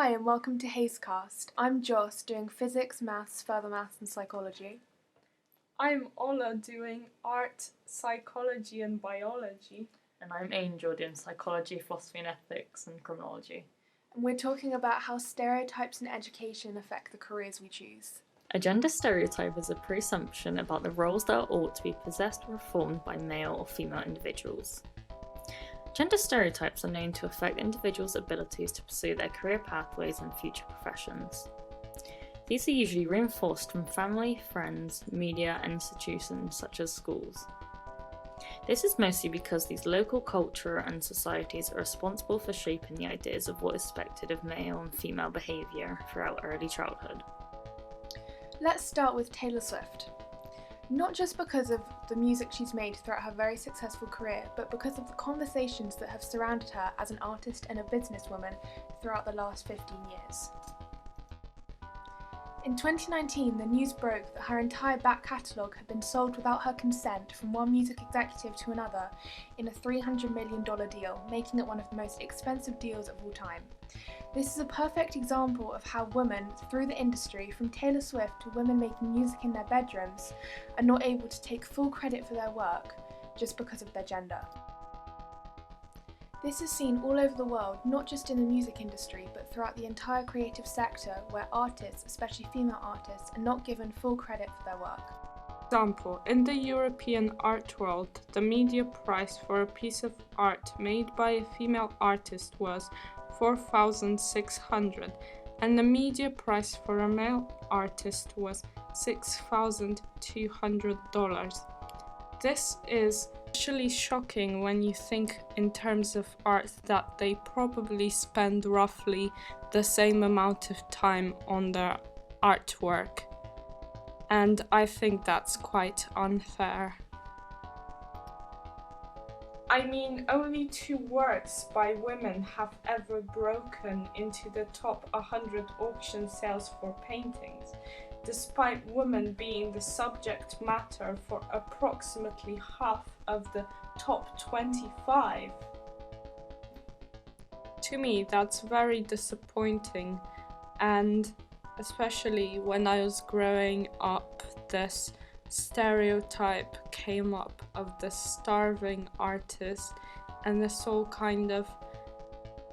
Hi and welcome to Hazecast. I'm Joss doing physics, maths, further maths and psychology. I'm Ola doing art, psychology and biology. And I'm Angel doing psychology, philosophy and ethics and criminology. And we're talking about how stereotypes in education affect the careers we choose. A gender stereotype is a presumption about the roles that ought to be possessed or performed by male or female individuals. Gender stereotypes are known to affect individuals' abilities to pursue their career pathways and future professions. These are usually reinforced from family, friends, media, and institutions such as schools. This is mostly because these local culture and societies are responsible for shaping the ideas of what is expected of male and female behaviour throughout early childhood. Let's start with Taylor Swift. Not just because of the music she's made throughout her very successful career, but because of the conversations that have surrounded her as an artist and a businesswoman throughout the last 15 years. In 2019, the news broke that her entire back catalogue had been sold without her consent from one music executive to another in a $300 million deal, making it one of the most expensive deals of all time. This is a perfect example of how women, through the industry, from Taylor Swift to women making music in their bedrooms, are not able to take full credit for their work just because of their gender. This is seen all over the world, not just in the music industry, but throughout the entire creative sector, where artists, especially female artists, are not given full credit for their work. For example, in the European art world, the media price for a piece of art made by a female artist was $4,600, and the media price for a male artist was $6,200. This is actually shocking when you think in terms of art that they probably spend roughly the same amount of time on their artwork. And I think that's quite unfair. I mean, only 2 works by women have ever broken into the top 100 auction sales for paintings, despite women being the subject matter for approximately half of the top 25. To me, that's very disappointing, and especially when I was growing up, this stereotype came up of the starving artist, and this all kind of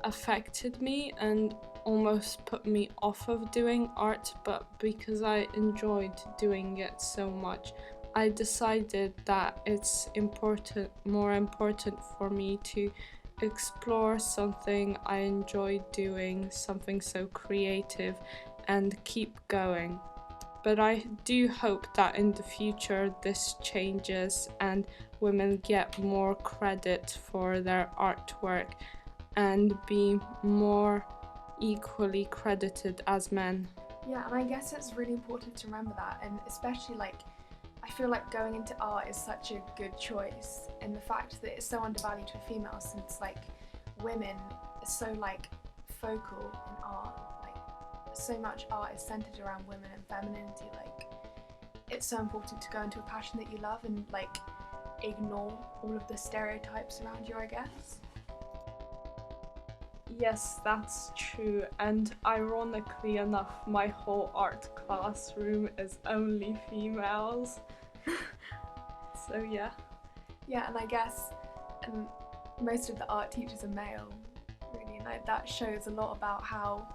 affected me and almost put me off of doing art, but because I enjoyed doing it so much, I decided that it's more important for me to explore something I enjoy doing, something so creative, and keep going. But I do hope that in the future this changes and women get more credit for their artwork and be more equally credited as men. Yeah, and I guess it's really important to remember that, and especially I feel like going into art is such a good choice, and the fact that it's so undervalued for females, since women are so focal in art, so much art is centered around women and femininity. It's so important to go into a passion that you love and ignore all of the stereotypes around you, I guess. Yes, that's true, and ironically enough, my whole art classroom is only females. So yeah. Yeah, and I guess most of the art teachers are male, really, and that shows a lot about how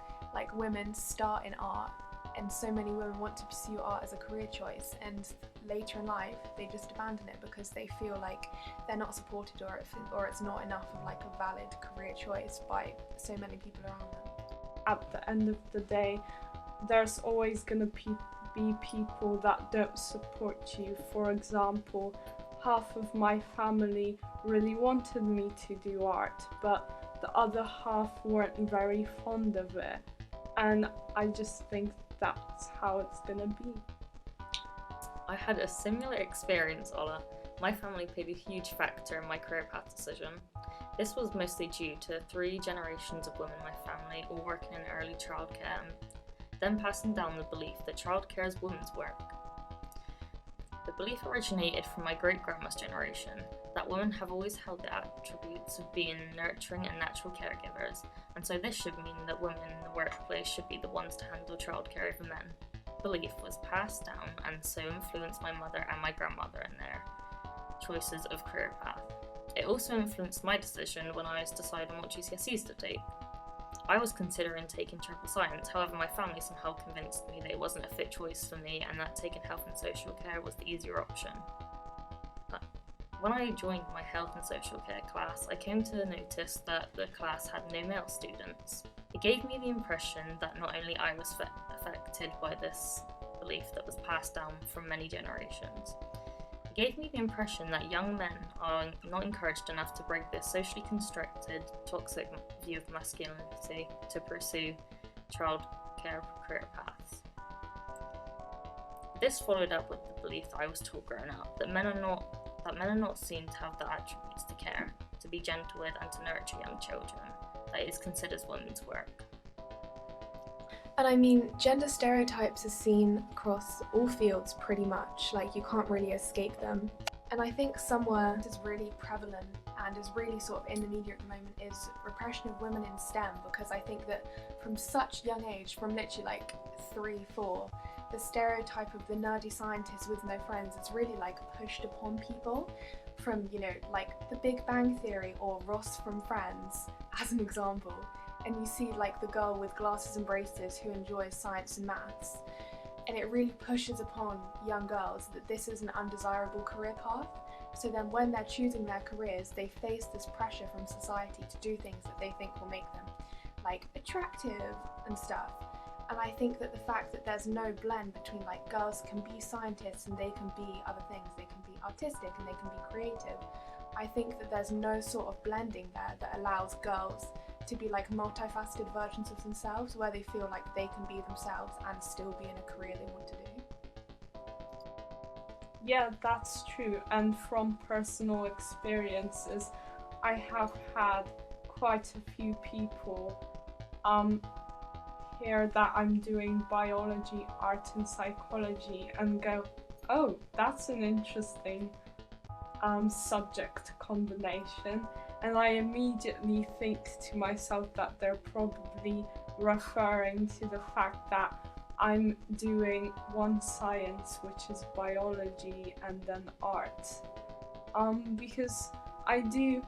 women start in art, and so many women want to pursue art as a career choice, and later in life they just abandon it because they feel like they're not supported, or it's not enough of a valid career choice by so many people around them. At the end of the day, there's always going to be people that don't support you. For example, half of my family really wanted me to do art, but the other half weren't very fond of it. And I just think that's how it's gonna be. I had a similar experience, Ola. My family played a huge factor in my career path decision. This was mostly due to 3 generations of women in my family all working in early childcare, and then passing down the belief that childcare is women's work. The belief originated from my great-grandma's generation, that women have always held the attributes of being nurturing and natural caregivers, and so this should mean that women in the workplace should be the ones to handle childcare over men. Belief was passed down and so influenced my mother and my grandmother in their choices of career path. It also influenced my decision when I was deciding what GCSEs to take. I was considering taking triple science, however my family somehow convinced me that it wasn't a fit choice for me and that taking health and social care was the easier option. When I joined my health and social care class, I came to notice that the class had no male students. It gave me the impression that not only I was affected by this belief that was passed down from many generations, it gave me the impression that young men are not encouraged enough to break this socially constructed, toxic view of masculinity to pursue childcare career paths. This followed up with the belief that I was taught growing up that men are not seen to have the attributes to care, to be gentle with and to nurture young children. That is considered women's work. And I mean, gender stereotypes are seen across all fields pretty much, like you can't really escape them. And I think somewhere that is really prevalent and is really sort of in the media at the moment is repression of women in STEM, because I think that from such young age, from literally like 3, 4, the stereotype of the nerdy scientist with no friends is really like pushed upon people from, you know, like The Big Bang Theory or Ross from Friends as an example. And you see like the girl with glasses and braces who enjoys science and maths. And it really pushes upon young girls that this is an undesirable career path. So then when they're choosing their careers, they face this pressure from society to do things that they think will make them like attractive and stuff. And I think that the fact that there's no blend between like girls can be scientists and they can be other things, they can be artistic and they can be creative. I think that there's no sort of blending there that allows girls to be like multifaceted versions of themselves where they feel like they can be themselves and still be in a career they want to do. Yeah, that's true. And from personal experiences, I have had quite a few people hear that I'm doing biology, art and psychology and go, oh, that's an interesting subject combination. And I immediately think to myself that they're probably referring to the fact that I'm doing one science, which is biology, and then art. Because I do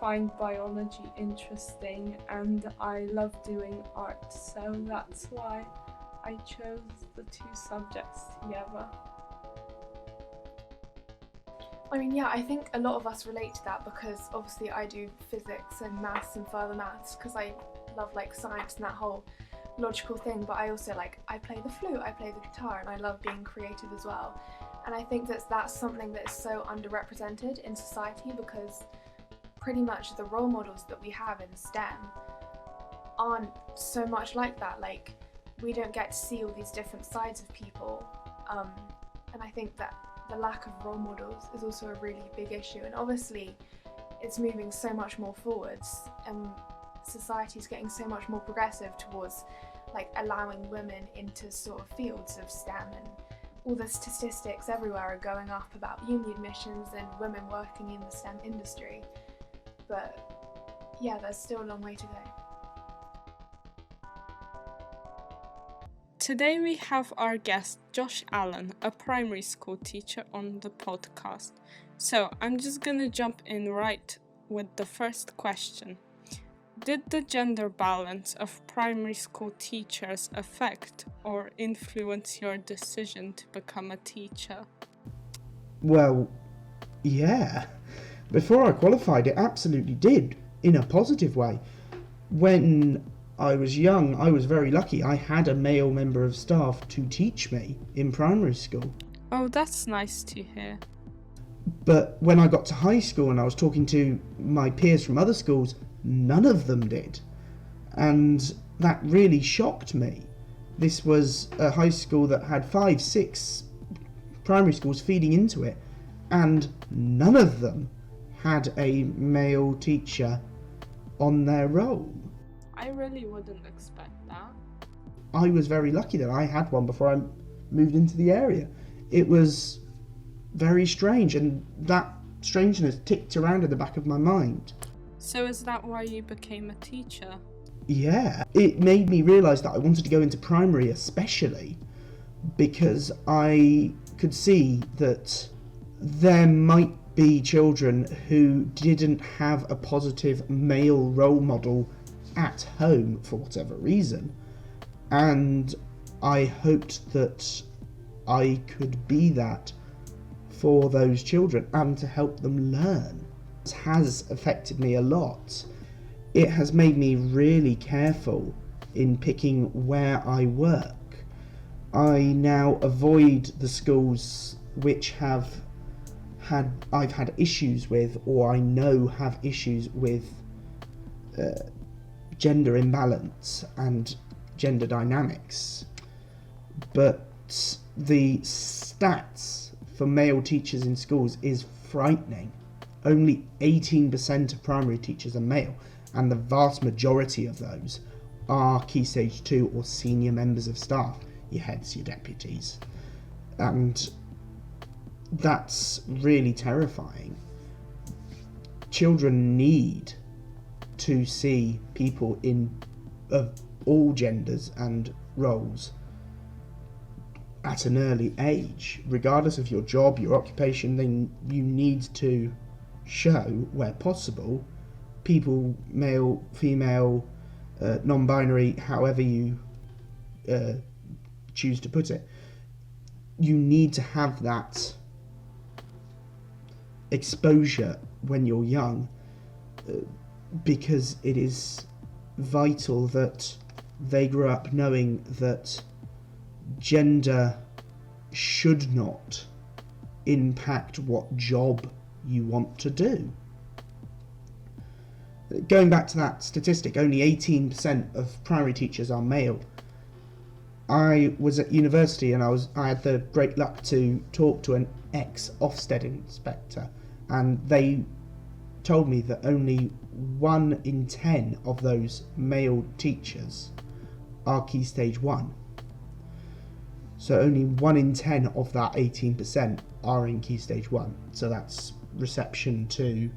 find biology interesting and I love doing art, so that's why I chose the two subjects together. I mean, yeah, I think a lot of us relate to that because obviously I do physics and maths and further maths because I love like science and that whole logical thing, but I also I play the flute, I play the guitar, and I love being creative as well. And I think that's something that is so underrepresented in society because pretty much the role models that we have in STEM aren't so much like that. Like, we don't get to see all these different sides of people. And I think that the lack of role models is also a really big issue. And obviously, it's moving so much more forwards, and society's getting so much more progressive towards allowing women into sort of fields of STEM, and all the statistics everywhere are going up about uni admissions and women working in the STEM industry. But yeah, there's still a long way to go. Today we have our guest Josh Allen, a primary school teacher, on the podcast. So I'm just gonna jump in right with the first question. Did the gender balance of primary school teachers affect or influence your decision to become a teacher? Well, yeah. Before I qualified, it absolutely did, in a positive way. When I was young, I was very lucky. I had a male member of staff to teach me in primary school. Oh, that's nice to hear. But when I got to high school and I was talking to my peers from other schools, none of them did. And that really shocked me. This was a high school that had 5, 6 primary schools feeding into it, and none of them had a male teacher on their roll. I really wouldn't expect that. I was very lucky that I had one before I moved into the area. it was very strange, and that strangeness ticked around in the back of my mind. So is that why you became a teacher? Yeah, it made me realise that I wanted to go into primary especially because I could see that there might be children who didn't have a positive male role model at home for whatever reason, and I hoped that I could be that for those children and to help them learn. It has affected me a lot. It has made me really careful in picking where I work. I now avoid the schools which I've had issues with, or I know have issues with gender imbalance and gender dynamics. But the stats for male teachers in schools is frightening. Only 18% of primary teachers are male, and the vast majority of those are Key Stage 2 or senior members of staff, your heads, your deputies. And that's really terrifying. Children need to see people of all genders and roles at an early age. Regardless of your job, your occupation, then you need to show, where possible, people, male, female, non-binary, however you choose to put it, you need to have that exposure when you're young, because it is vital that they grow up knowing that gender should not impact what job you want to do. Going back to that statistic, only 18% of primary teachers are male. I was at university and I had the great luck to talk to an ex-Ofsted inspector, and they told me that only 1 in 10 of those male teachers are Key Stage 1. So only 1 in 10 of that 18% are in Key Stage 1. So that's reception to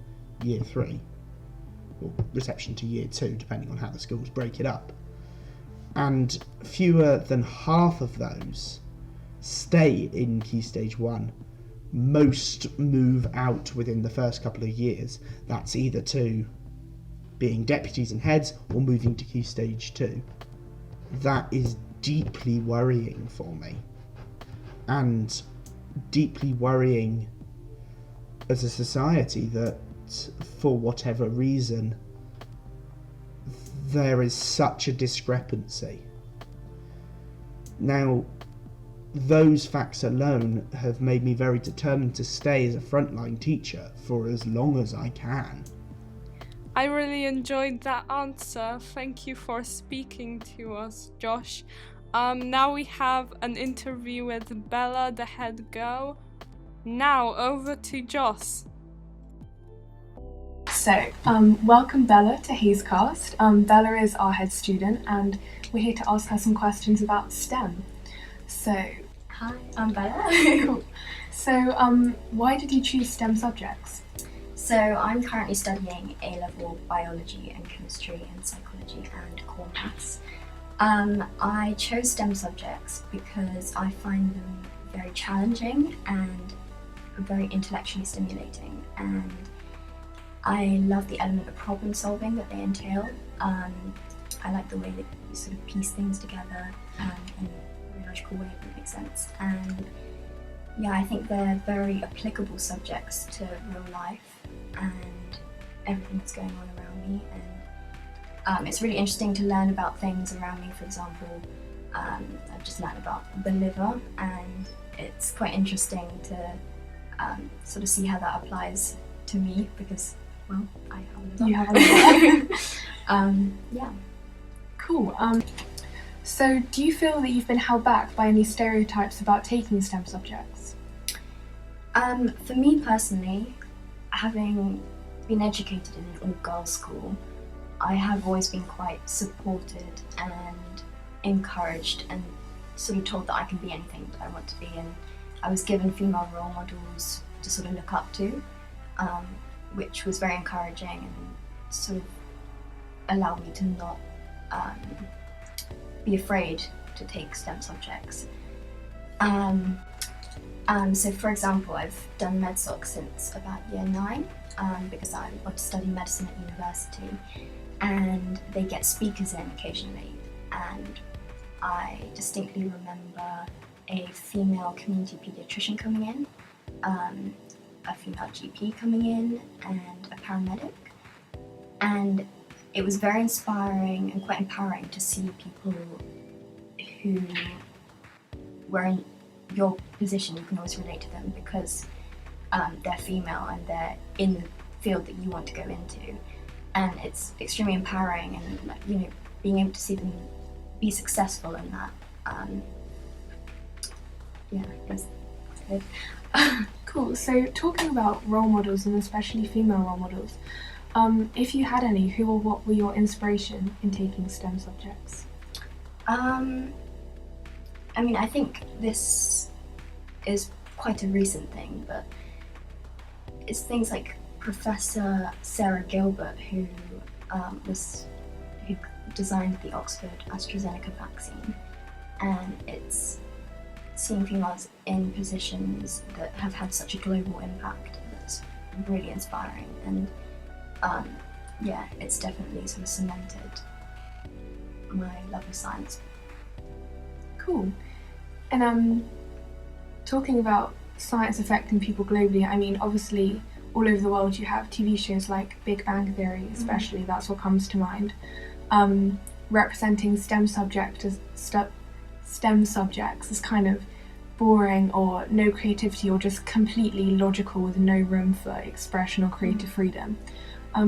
year 3, or reception to year 2, depending on how the schools break it up. And fewer than half of those stay in Key Stage 1. Most move out within the first couple of years. That's either to being deputies and heads or moving to Key Stage 2. That is deeply worrying for me, and deeply worrying as a society that, for whatever reason, there is such a discrepancy. Now, those facts alone have made me very determined to stay as a frontline teacher for as long as I can. I really enjoyed that answer. Thank you for speaking to us, Josh. Now we have an interview with Bella, the head girl. Now over to Josh. So, welcome Bella to Hazecast. Bella is our head student and we're here to ask her some questions about STEM. So, hi, I'm Bella. So, why did you choose STEM subjects? So I'm currently studying A-level biology and chemistry and psychology and core maths. I chose STEM subjects because I find them very challenging and very intellectually stimulating, and I love the element of problem solving that they entail. I like the way that you sort of piece things together in a very logical way, if that makes sense. And yeah, I think they're very applicable subjects to real life and everything that's going on around me, and it's really interesting to learn about things around me. For example, I've just learned about the liver, and it's quite interesting to sort of see how that applies to me because, well, I have a liver. You have a liver. Yeah. Cool. So do you feel that you've been held back by any stereotypes about taking STEM subjects? For me personally, having been educated in an all-girls school, I have always been quite supported and encouraged and sort of told that I can be anything that I want to be, and I was given female role models to sort of look up to, which was very encouraging and sort of allowed me to not be afraid to take STEM subjects. So for example, I've done MedSoc since about year 9 because I want to study medicine at university, and they get speakers in occasionally, and I distinctly remember a female community paediatrician coming in, a female GP coming in, and a paramedic, and it was very inspiring and quite empowering to see people who were in your position. You can always relate to them because they're female and they're in the field that you want to go into, and it's extremely empowering, and being able to see them be successful in that, it's good. Cool. So talking about role models, and especially female role models, if you had any, who or what were your inspiration in taking STEM subjects? I think this is quite a recent thing, but it's things like Professor Sarah Gilbert, who designed the Oxford AstraZeneca vaccine, and it's seeing females in positions that have had such a global impact that's really inspiring, and it's definitely sort of cemented my love of science. Cool. And talking about science affecting people globally, obviously all over the world you have TV shows like Big Bang Theory, especially, that's what comes to mind, representing STEM subjects as kind of boring or no creativity or just completely logical with no room for expression or creative freedom.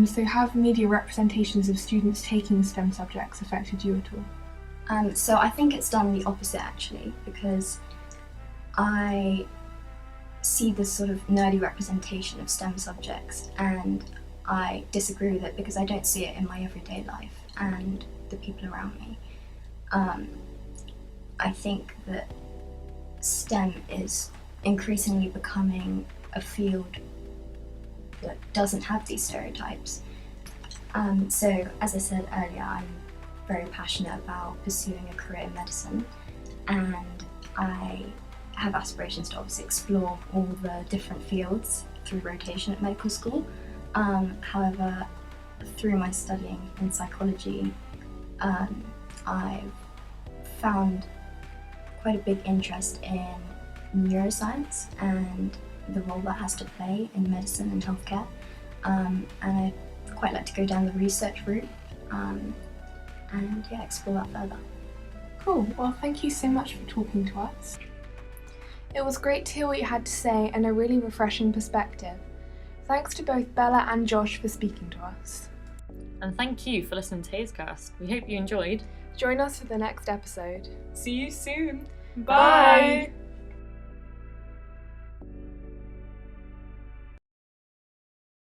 So have media representations of students taking STEM subjects affected you at all? So I think it's done the opposite actually, because I see this sort of nerdy representation of STEM subjects, and I disagree with it because I don't see it in my everyday life and the people around me. I think that STEM is increasingly becoming a field that doesn't have these stereotypes. So as I said earlier, I'm very passionate about pursuing a career in medicine, and I have aspirations to obviously explore all the different fields through rotation at medical school. However, through my studying in psychology, I've found quite a big interest in neuroscience and the role that has to play in medicine and healthcare, and I'd quite like to go down the research route and explore that further. Cool. Well, thank you so much for talking to us. It was great to hear what you had to say and a really refreshing perspective. Thanks to both Bella and Josh for speaking to us. And thank you for listening to Hazecast. We hope you enjoyed. Join us for the next episode. See you soon. Bye.